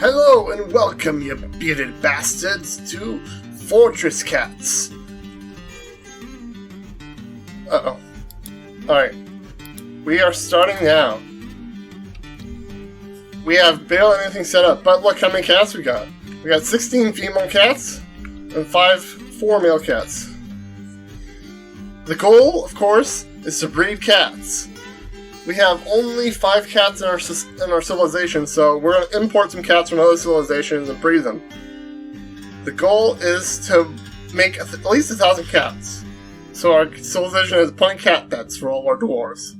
Hello and welcome, you bearded bastards, to Fortresscats. Uh-oh. Alright. We are starting now. We have barely anything set up, but look how many cats we got. We got 16 female cats and 4 male cats. The goal, of course, is to breed cats. We have only 5 cats in our civilization, so we're going to import some cats from other civilizations and breed them. The goal is to make at least 1,000 cats, so our civilization has plenty of cat pets for all our dwarves.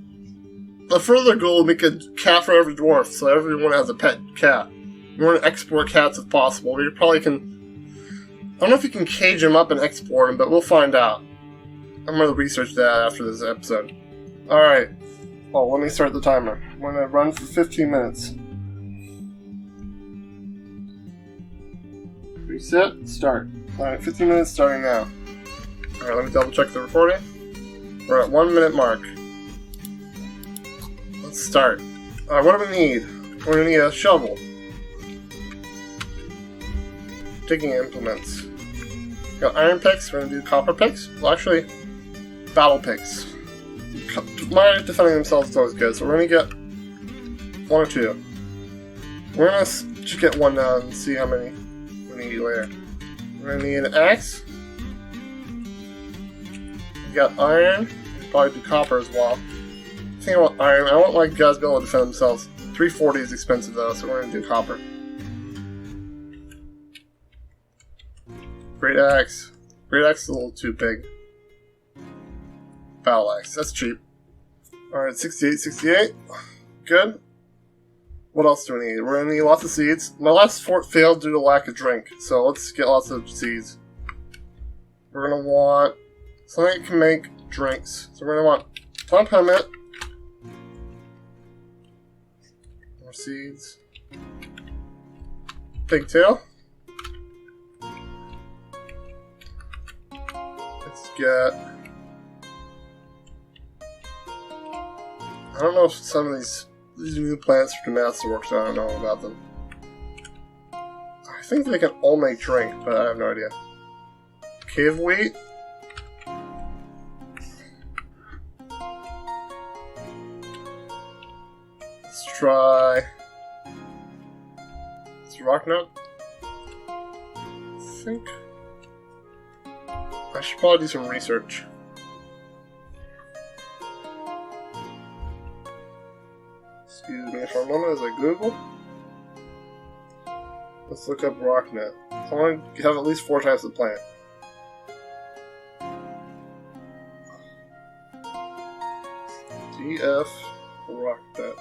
The further goal is to make a cat for every dwarf, so everyone has a pet cat. We want to export cats if possible. We probably can... I don't know if you can cage them up and export them, but we'll find out. I'm going to research that after this episode. Alright. Oh, let me start the timer. I'm going to run for 15 minutes. Reset, start. Alright, 15 minutes starting now. Alright, let me double check the recording. We're at 1 minute mark. Let's start. Alright, what do we need? We're going to need a shovel. Digging implements. Got iron picks, we're going to do copper picks. Well, actually, battle picks. My defending themselves is always good, so we're gonna get 1 or 2. We're gonna just get 1 now and see how many we need later. We're gonna need an axe. We got iron. Probably do copper as well. I think I want iron. I want like guys to be able to defend themselves. 340 is expensive though, so we're gonna do copper. Great axe. Great axe is a little too big. Battle axe. That's cheap. Alright, 68. Good. What else do we need? We're gonna need lots of seeds. My last fort failed due to lack of drink, so let's get lots of seeds. We're gonna want something that can make drinks. So we're gonna want plant peppermint. More seeds. Pigtail. Let's get... I don't know if some of these new plants from Masterwork, so I don't know about them. I think they can all make drink, but I have no idea. Cave wheat. Let's try... It's rock nut. I think... I should probably do some research. Excuse me for a moment as I Google. Let's look up rocknut. I want to have at least 4 types of plant. DF rocknut.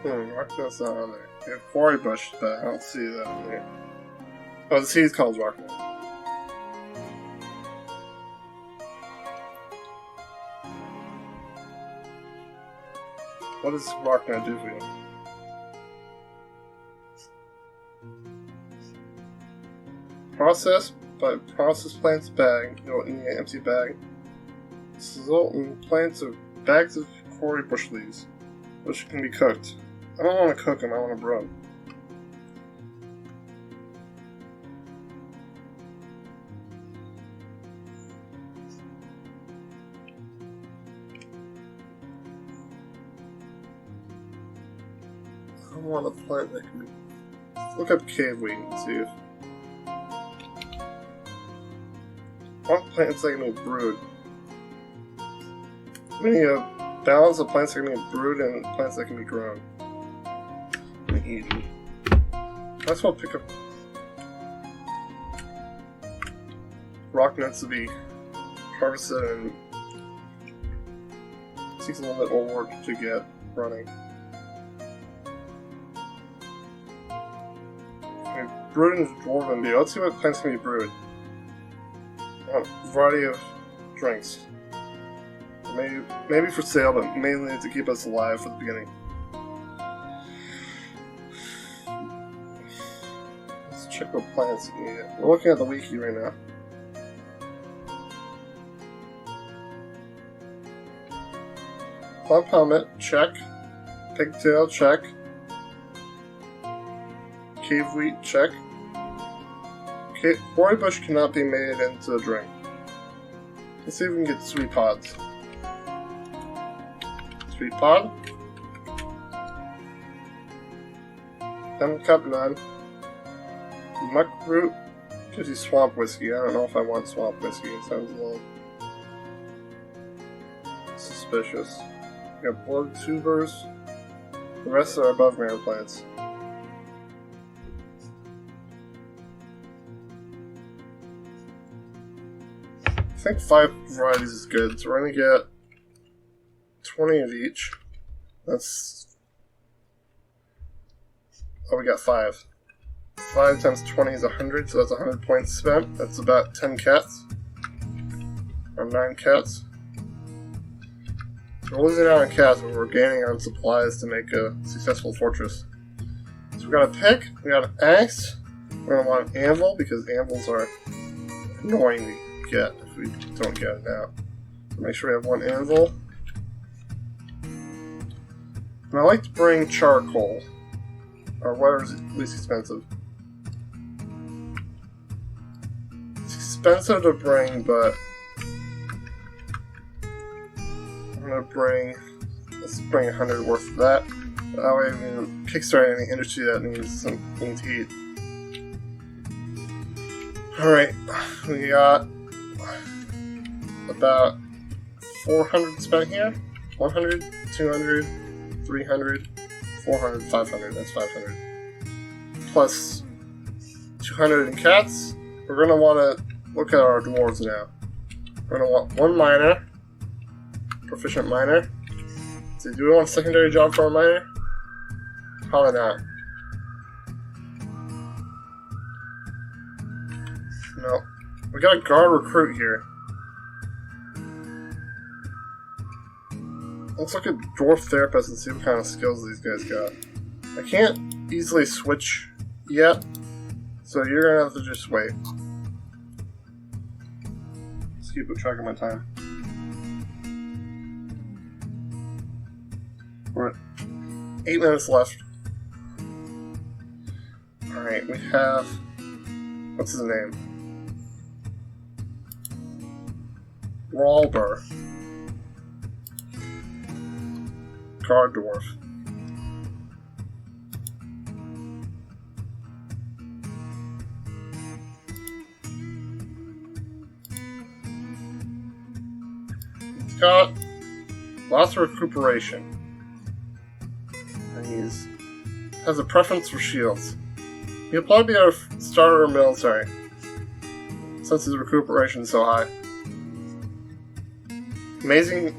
Rocknut's not on there. We have quarry bush, but I don't see that on there. Oh, the seed's called rocknut. What does rocknut do for you? Process plants bag. You'll need an empty bag. This result in plants of bags of quarry bush leaves, which can be cooked. I don't want to cook them, I want to brew them. I want a plant that can be... Look up cave wheat and see if... I want plants that can be brewed. We need a balance of plants that can be brewed and plants that can be grown. Eaten. Might as well pick up rock nuts to be harvested and it takes a little bit more work to get running. Okay, brewed in dwarven beer. Let's see what plants can be brewed. A variety of drinks. Maybe for sale, but mainly to keep us alive for the beginning. Let's check what plants we need. We're looking at the wiki right now. Plump helmet, check. Pigtail, check. Cave wheat, check. Quarry bush cannot be made into a drink. Let's see if we can get sweet pods. Sweet pod. Lemon cup, none. Muck root gives you swamp whiskey. I don't know if I want swamp whiskey. It sounds a little suspicious. We got blood tubers. The rest are above ground plants. I think 5 varieties is good, so we're going to get 20 of each. That's... Oh, we got 5. 5 times 20 is 100, so that's 100 points spent. That's about 10 cats. Or 9 cats. We're losing out on cats, but we're gaining on supplies to make a successful fortress. So we got a pick, we got an axe, we're going to want an anvil, because anvils are annoying to get if we don't get it now. So make sure we have 1 anvil. And I like to bring charcoal, or whatever's least expensive. It's expensive to bring, but I'm gonna bring, let's bring 100 worth of that. That way we can kickstart any industry that needs some heat. Alright, we got about 400 spent here. 100, 200, 300, 400, 500, that's 500. Plus 200 in cats. We're going to want to look at our dwarves now. We're going to want 1 miner. Proficient miner. So do we want a secondary job for a miner? Probably not. No. We got a guard recruit here. Let's look at Dwarf Therapist and see what kind of skills these guys got. I can't easily switch yet, so you're gonna have to just wait. Let's keep track of my time. We're at 8 minutes left. Alright, we have... what's his name? Rawlbur. Guard dwarf. He's got lots of recuperation. And he's has a preference for shields. He'll probably be our starter military, since his recuperation is so high. Amazing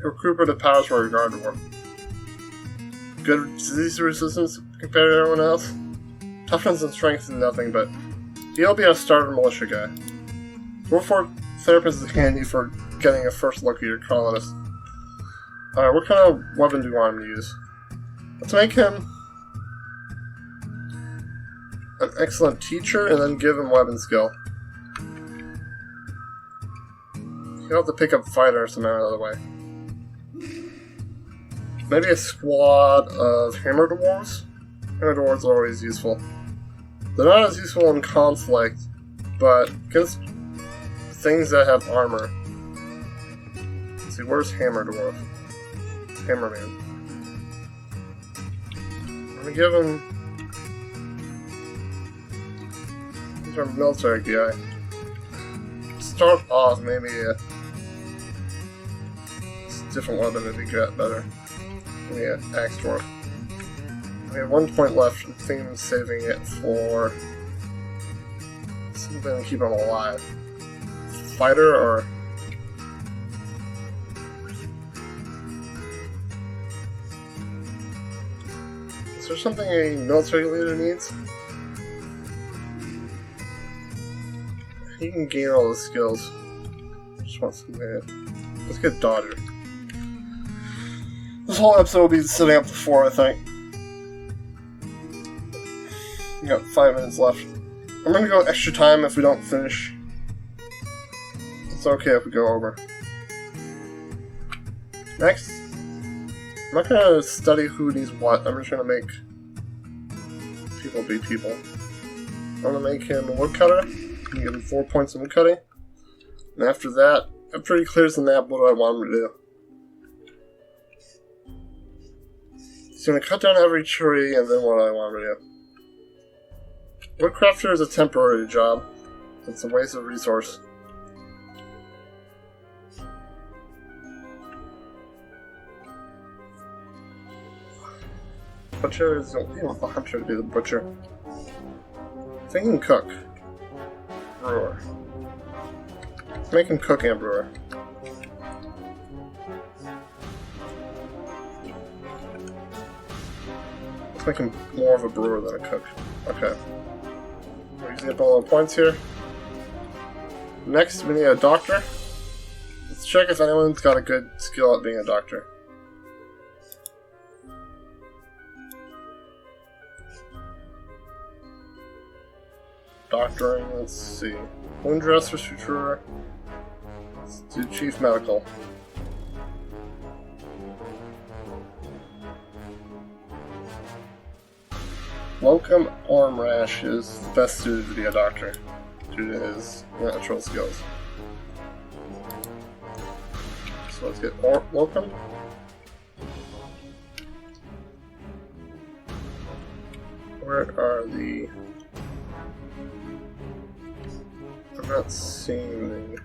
recuperative powers for a guard dwarf. Good disease resistance compared to everyone else. Toughness and strength is nothing, but he'll be a starter militia guy. Dwarf Therapist is handy for getting a first look at your colonist. Alright, what kind of weapon do you want him to use? Let's make him an excellent teacher and then give him weapon skill. You'll have to pick up fighters and out of the way. Maybe a squad of hammer dwarves? Hammer dwarves are always useful. They're not as useful in conflict, but against things that have armor. Let's see, where's hammer dwarf? Hammerman. I'm gonna give him... he's our military guy. Start off, maybe a different weapon if he got better. Yeah, axe dwarf. We have 1 point left. I think I'm saving it for something to keep him alive. Fighter or... is there something a military leader needs? He can gain all the skills. Just want something to Let's get Dodger. This whole episode will be setting up the 4, I think. We got 5 minutes left. I'm gonna go extra time if we don't finish. It's okay if we go over. Next, I'm not gonna study who needs what. I'm just gonna make people be people. I'm gonna make him a woodcutter. I'm gonna give him 4 points in woodcutting. And after that, after he clears the map, what do I want him to do? He's gonna cut down every tree, and then what do I want him to do? Woodcrafter is a temporary job. It's a waste of resource. Butcher is don't want the hunter to be the butcher. I think he can cook. Brewer. Let's make him cook and brewer. Let's make him more of a brewer than a cook. Okay. We're using up all the points here. Next, we need a doctor. Let's check if anyone's got a good skill at being a doctor. Doctoring, let's see. Wound dresser, suturer. Let's do chief medical. Locum arm rash is the best suited to be a doctor due to his natural skills. So let's get locum. Where are the... I'm not seeing the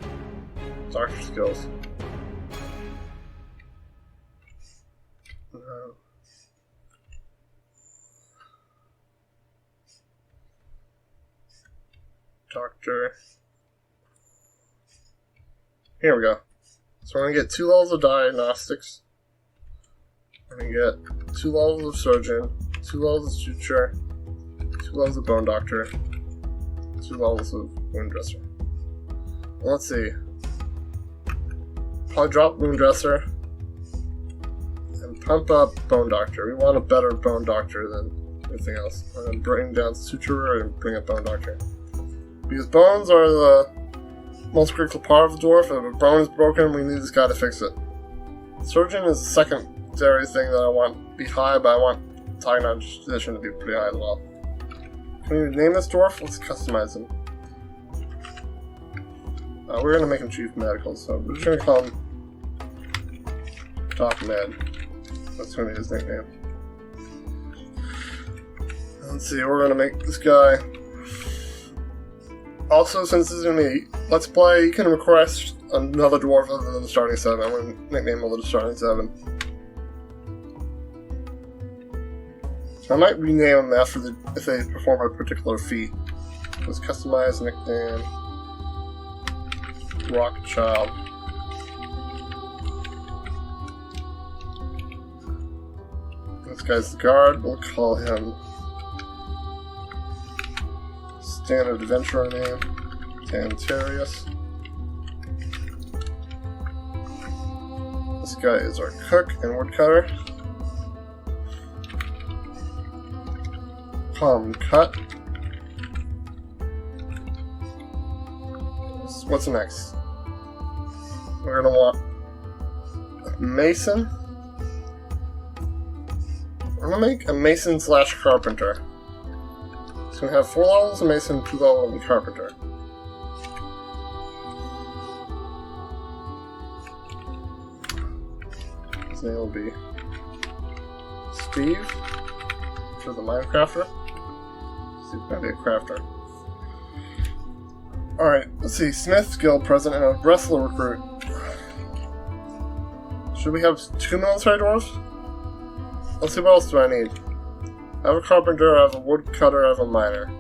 doctor skills. No. Doctor. Here we go. So we're gonna get 2 levels of diagnostics. We're gonna get 2 levels of surgeon, 2 levels of suture, 2 levels of bone doctor, 2 levels of wound dresser. Let's see. Probably drop wound dresser and pump up bone doctor. We want a better bone doctor than anything else. I'm gonna bring down suturer and bring up bone doctor. Because bones are the most critical part of the dwarf, and if a bone is broken, we need this guy to fix it. Surgeon is the secondary thing that I want to be high, but I want diagnostics to be pretty high as well. Can we name this dwarf? Let's customize him. We're going to make him chief medical, so we're just going to call him Doc Med. That's going to be his nickname. Let's see, we're going to make this guy... Also, since this is going to be Let's Play, you can request another dwarf other than the starting 7. I'm going to nickname him the starting 7. I might rename them after if they perform a particular feat. Let's customize nickname Rock Child. This guy's the guard. We'll call him standard adventurer name, Tantarius. This guy is our cook and woodcutter. Cut. What's next? We're gonna want a mason. We're gonna make a mason / carpenter. It's gonna have 4 levels of mason, 2 levels of carpenter. His name will be Steve for the Minecrafter. He's gonna be a crafter. Alright, let's see. Smith guild present and a wrestler recruit. Should we have 2 military dwarves? Let's see, what else do I need? I have a carpenter, I have a woodcutter, I have a miner.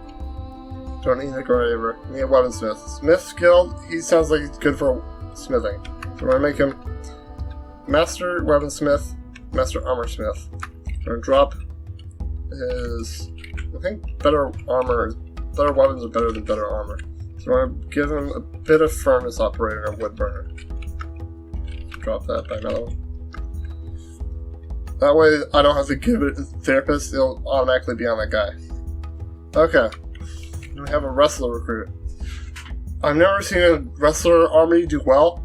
Don't need a graver. I need a weaponsmith. Smith guild, he sounds like he's good for smithing. So we're gonna make him master weaponsmith, master armor smith. We're gonna drop his... I think better weapons are better than better armor. So we're going to give him a bit of furnace operator and wood burner. drop that by another one. That way I don't have to give it to the therapist, it'll automatically be on that guy. Okay. We have a wrestler recruit. I've never seen a wrestler army do well,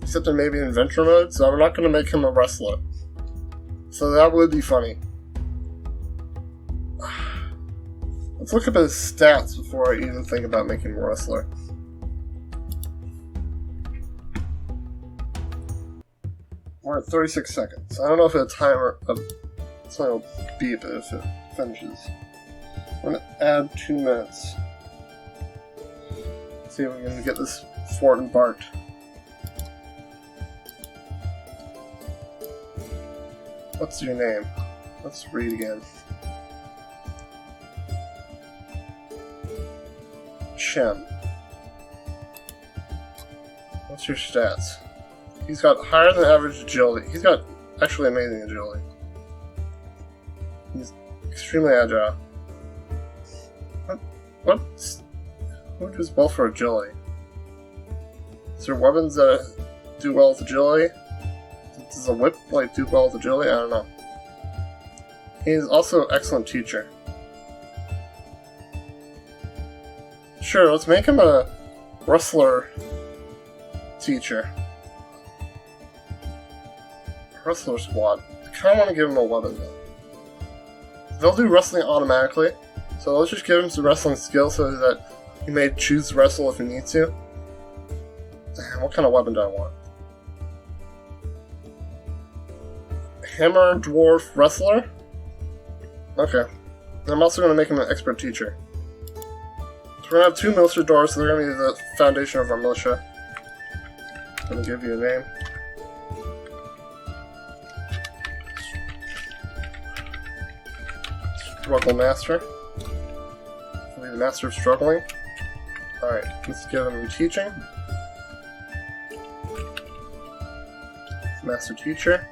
except in maybe in adventure mode, so I'm not going to make him a wrestler. So that would be funny. Let's look up his stats before I even think about making him a wrestler. We're at 36 seconds. I don't know if a timer of something will beep if it finishes. I'm going to add 2 minutes. See if we can get this fort embarked. What's your name? Let's read again. Shem. What's your stats? He's got higher than average agility. He's got actually amazing agility. He's extremely agile. What does well for agility? Is there weapons that do well with agility? Does a whip do well with agility? I don't know. He's also an excellent teacher. Sure, let's make him a wrestler teacher. Wrestler squad. I kind of want to give him a weapon though. They'll do wrestling automatically, so let's just give him some wrestling skill so that he may choose to wrestle if he needs to. What kind of weapon do I want? Hammer Dwarf Wrestler? Okay. I'm also going to make him an expert teacher. So we're going to have 2 militia dwarves, so they're going to be the foundation of our militia. I'm going to give you a name. Struggle Master. He'll be the master of struggling. Alright, let's give him teaching. Master teacher.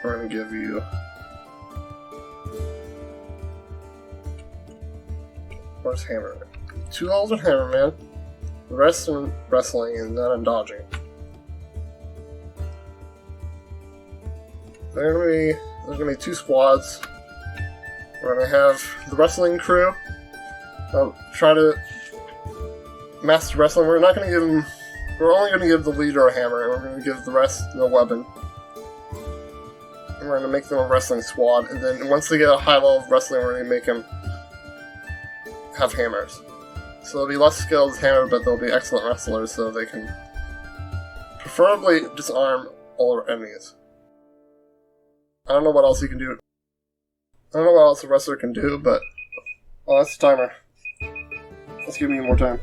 We're going to give you... Where's Hammerman? 2 levels of Hammerman. The rest in wrestling and then in dodging. There's going to be 2 squads. We're going to have the wrestling crew. Try to master wrestling. We're not going to give them... We're only going to give the leader a hammer, and we're going to give the rest no weapon. And we're going to make them a wrestling squad, and then once they get a high level of wrestling, we're going to make them have hammers. So they'll be less skilled as hammer, but they'll be excellent wrestlers, so they can preferably disarm all our enemies. I don't know what else you can do. I don't know what else a wrestler can do, but... Oh, that's the timer. Let's give me more time.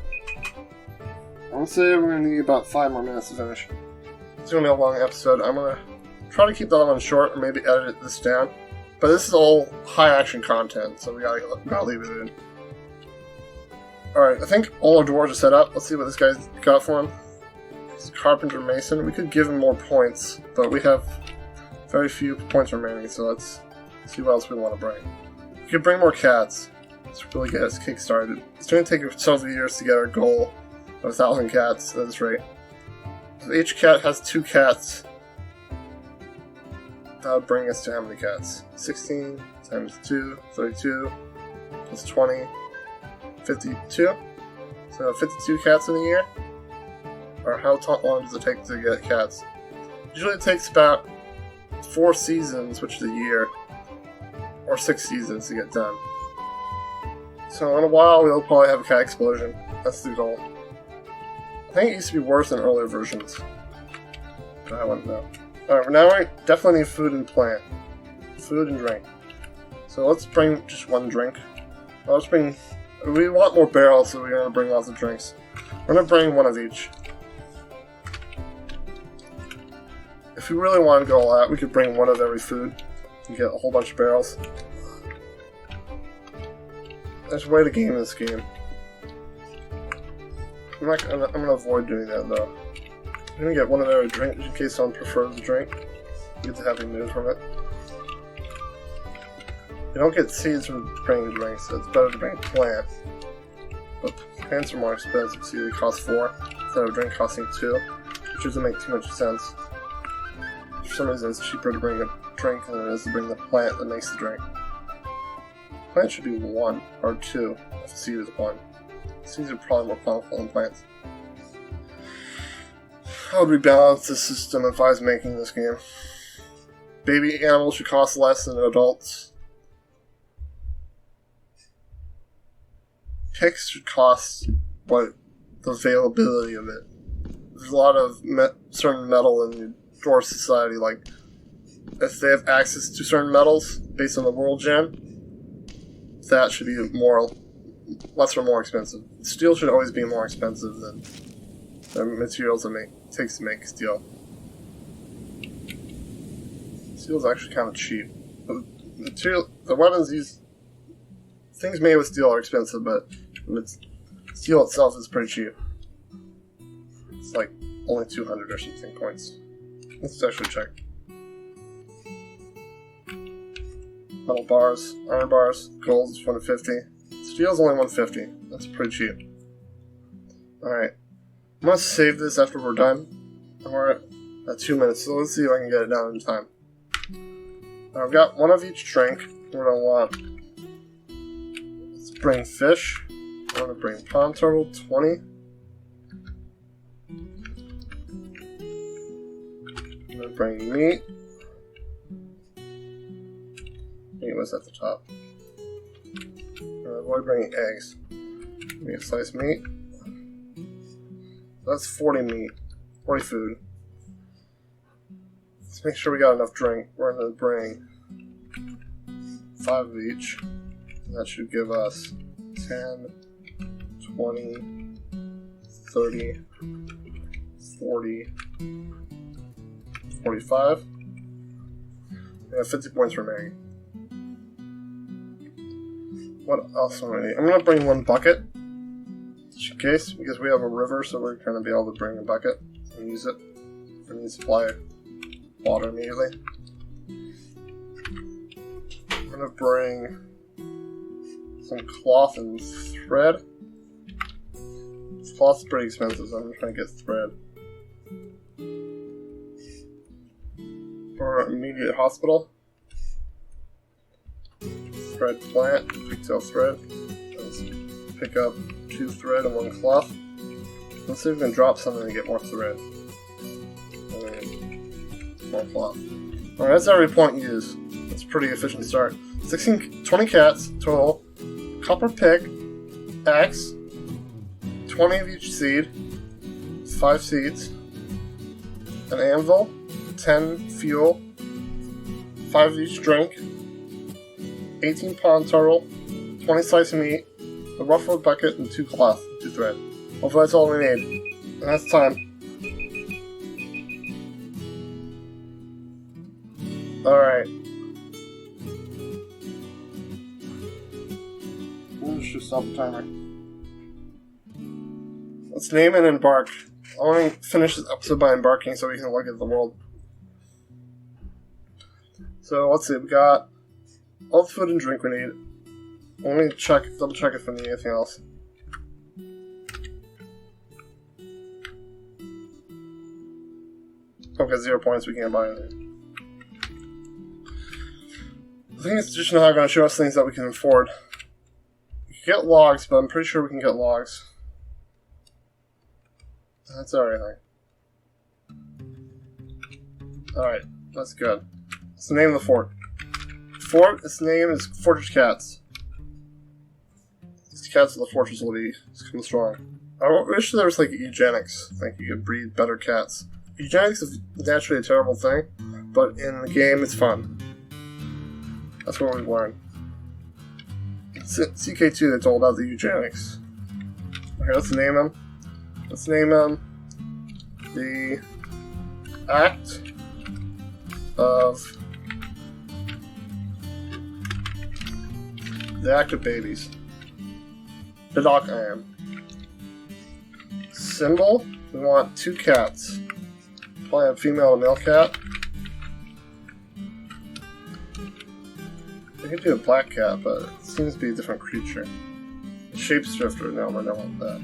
I'm going to say we're going to need about 5 more minutes to finish. It's going to be a long episode. I'm going to try to keep that one short, or maybe edit this down. But this is all high-action content, so we gotta leave it in. Alright, I think all our dwarves are set up. Let's see what this guy's got for him. He's a carpenter mason. We could give him more points, but we have very few points remaining, so let's see what else we want to bring. We could bring more cats. Let's really get us kick-started. It's going to take several years to get our goal of 1,000 cats at this rate. So each cat has 2 cats. That would bring us to how many cats? 16 times 2, 32, plus 20, 52. So 52 cats in a year? Or how long does it take to get cats? Usually it takes about 4 seasons, which is a year, or 6 seasons to get done. So in a while we'll probably have a cat explosion. That's the goal. I think it used to be worse in earlier versions. But I wouldn't know. Alright, now we definitely need food and plant. Food and drink. So let's bring just 1 drink. We want more barrels, so we're going to bring lots of drinks. We're going to bring 1 of each. If we really want to go all out, we could bring 1 of every food and get a whole bunch of barrels. There's a way to game this game. I'm going to avoid doing that though. I'm going to get 1 of every drink in case someone prefers the drink. You get the heavy mood from it. You don't get seeds from bringing drinks, so it's better to bring plants. But plants are more expensive, see they cost 4 instead of a drink costing 2. Which doesn't make too much sense. For some reason, it's cheaper to bring a drink than it is to bring the plant that makes the drink. Plant should be 1 or 2. If the seed is 1. Seeds are probably more plentiful than plants. How would we balance this system if I was making this game? Baby animals should cost less than adults. Picks should cost what the availability of it. There's a lot of certain metal in the dwarf society, like if they have access to certain metals based on the world gem, that should be less or more expensive. Steel should always be more expensive than the materials it takes to make steel. Steel is actually kind of cheap. The weapons things made with steel are expensive, but steel itself is pretty cheap. It's like only 200 or something points. Let's actually check. Metal bars, iron bars, gold is 150. Steel is only 150. That's pretty cheap. Alright. I'm going to save this after we're done. We're at 2 minutes, so let's see if I can get it down in time. I've got 1 of each drink. What do I want? Let's bring fish. I want to bring pond turtle, 20. I'm going to bring meat. Meat was at the top. I'm going to avoid bringing eggs. Give me a sliced meat. That's 40 meat. 40 food. Let's make sure we got enough drink. We're going to bring 5 of each. That should give us 10, 20, 30, 40, 45. We have 50 points remaining. What else am I going to need? I'm going to bring 1 bucket. Just in case, because we have a river, so we're going to be able to bring a bucket and use it if we need to supply water immediately. I'm going to bring some cloth and thread. Cloth's pretty expensive, so I'm just trying to get thread. For immediate hospital. Thread plant, pigtail thread. Let's pick up 2 thread and 1 cloth. Let's see if we can drop something to get more thread. And more cloth. Alright, that's every point used. That's a pretty efficient start. 20 cats total. Copper pick. Axe. 20 of each seed. 5 seeds. An anvil. 10 fuel. 5 of each drink. 18 pond turtle. 20 slice of meat. A ruffled bucket and 2 cloth, 2 thread. Hopefully that's all we need. And that's time. Alright. Let's just stop the timer. Let's name and embark. I want to finish this episode by embarking so we can look at the world. So let's see, we got all the food and drink we need. Let me double check if we need anything else. Okay, 0 points, we can't buy anything. I think it's just now going to show us things that we can afford. We can get logs, but I'm pretty sure we can get logs. That's everything. Alright, that's good. What's the name of the fort? Its name is Fortresscats. These cats of the fortress will be come strong. I wish there was like eugenics. Like you could breed better cats. Eugenics is naturally a terrible thing, but in the game it's fun. That's what we've learned. In CK2 they told out the eugenics. Okay, let's name them. Let's name them the Act of Babies. Udon En. Symbol, we want 2 cats. Probably a female and a male cat. We could do a black cat, but it seems to be a different creature. Shapeshifter, no, I don't want that.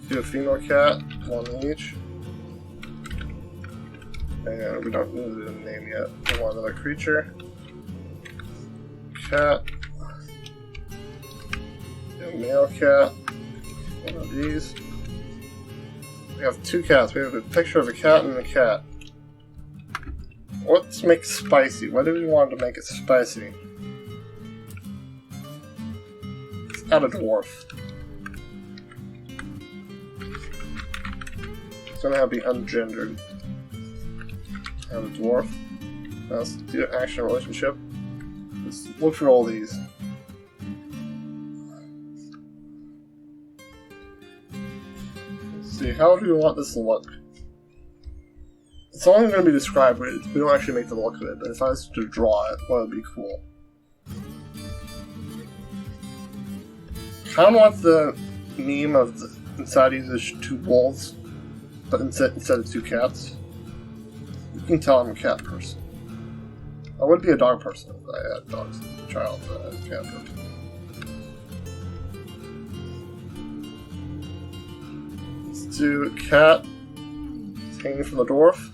Do a female cat, 1 each. And we don't need a name yet. We want another creature. Cat. A male cat. One of these. We have 2 cats. We have a picture of a cat and a cat. Let's make it spicy. Why do we want to make it spicy? Let's add a dwarf. It's gonna have to be ungendered. Add a dwarf. Now let's do an action relationship. Let's look through all these. Let's see, how do we want this to look? It's only going to be described, we don't actually make the look of it, but if I was to draw it, well, it would be cool. Kind of want the meme of the inside these 2 wolves, but instead of 2 cats. You can tell I'm a cat person. I would be a dog person if I had dogs as a child, but I'm a cat person. Let's do a cat hanging from the dwarf.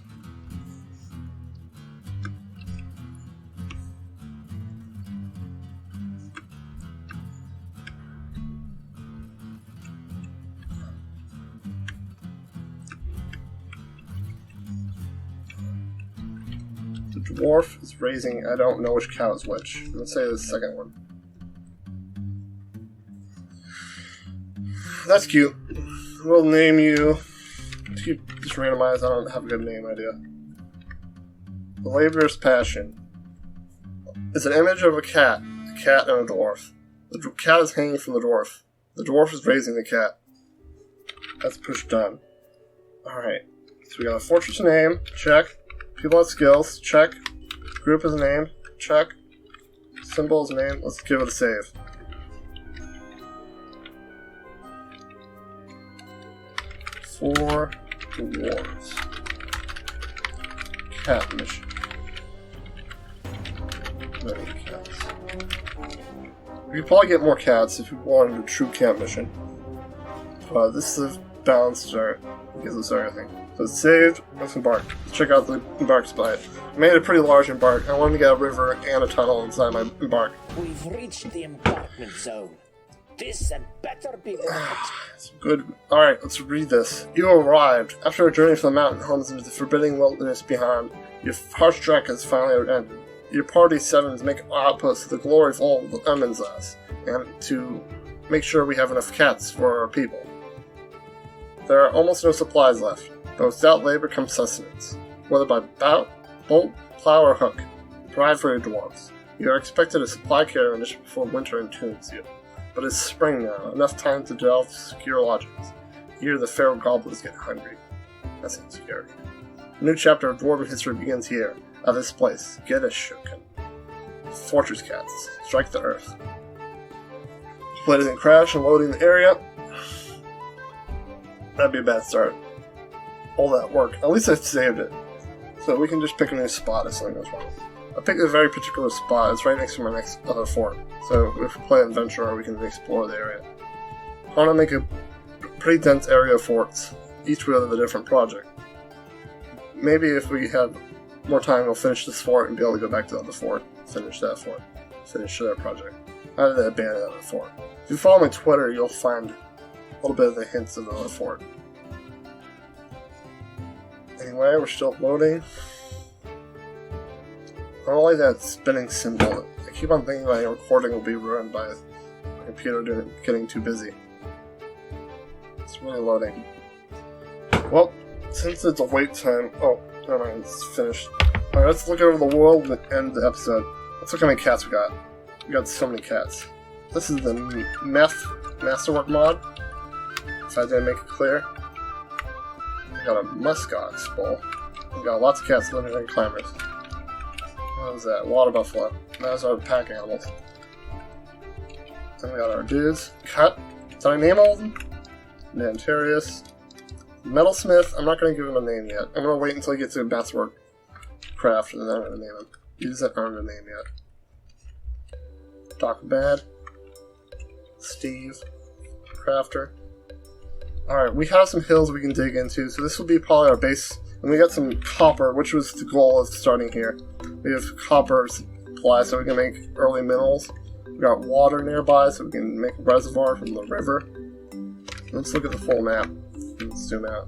The dwarf is raising, I don't know which cow is which. Let's say the second one. That's cute. We'll name you. Keep just randomized, I don't have a good name idea. The Laborer's Passion. It's an image of a cat and a dwarf. The cat is hanging from the dwarf. The dwarf is raising the cat. That's push done. Alright. So we got a fortress name, check. People have skills, check. Group is a name, check. Symbol is a name, let's give it a save. For dwarves. Cat mission. Many cats. We could probably get more cats if we wanted a true cat mission. But this is a balanced start. Gives us everything. So it's saved, let's embark. Let's check out the embark spot. I made a pretty large embark. I wanted to get a river and a tunnel inside my embark. We've reached the embarkment zone. This had better be the night. It's good. Alright, let's read this. You arrived. After a journey from the mountain homes into the forbidding wilderness beyond, your harsh trek has finally ended. Your party sevens make outposts to the glory of all the Emin's us, and to make sure we have enough cats for our people. There are almost no supplies left, but without labor comes sustenance. Whether by bolt, plow, or hook, provide for your dwarves. You are expected to supply care just before winter entombs you. But it's spring now, enough time to delve secure lodgings. Here the feral goblins get hungry. That seems scary. A new chapter of dwarven history begins here, at this place. Get a shooken. Fortresscats. Strike the earth. Play didn't crash and loading the area. That'd be a bad start. All that work. At least I saved it. So we can just pick a new spot if something goes wrong. I picked a very particular spot. It's right next to my next other fort. So if we play adventure, we can explore the area. I want to make a pretty dense area of forts, each with a different project. Maybe if we have more time, we'll finish this fort and be able to go back to the other fort, finish that fort, finish that project. I did abandon the other fort. If you follow my Twitter, you'll find a little bit of the hints of the other fort. Anyway, we're still loading. I don't like that spinning symbol. I keep on thinking my recording will be ruined by my computer getting too busy. It's really loading. Well, since it's a wait time... Oh, never mind, it's finished. Alright, let's look over the world and end the episode. Let's look how many cats we got. We got so many cats. This is the Masterwork mod, if I didn't make it clear. We got a muskox bowl. We got lots of cats living in climbers. What was that? Water buffalo. Those are pack animals. Then we got our dudes. Cut. Did I name all of them? Nantarius. Metalsmith. I'm not going to give him a name yet. I'm going to wait until he gets to Masterwork Craft, and then I'm going to name him. He doesn't earn a name yet. Doc Bad. Steve. Crafter. Alright, we have some hills we can dig into, so this will be probably our base And we got some copper, which was the goal of starting here. We have copper supply so we can make early minerals. We got water nearby so we can make a reservoir from the river. Let's look at the full map. Let's zoom out.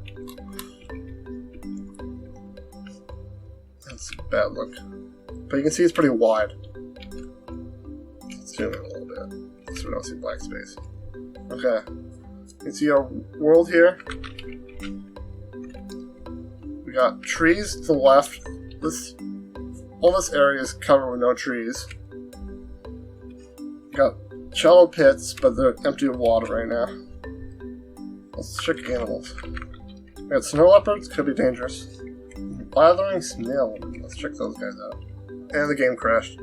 That's a bad look. But you can see it's pretty wide. Let's zoom in a little bit so we don't see black space. Okay. You can see our world here. We got trees to the left. All this area is covered with no trees. We got shallow pits, but they're empty of water right now. Let's check animals. We got snow leopards, could be dangerous. Blathering snail. Let's check those guys out. And the game crashed.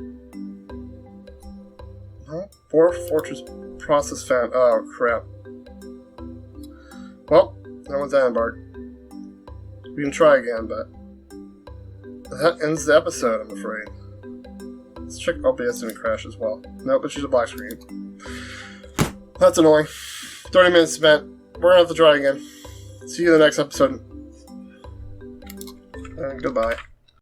Dwarf Fortress process found. Oh crap. Well, that one's Amberg. We can try again, but that ends the episode, I'm afraid. Let's check OBS didn't crash as well. Nope, it's just a black screen. That's annoying. 30 minutes spent. We're gonna have to try again. See you in the next episode. And goodbye.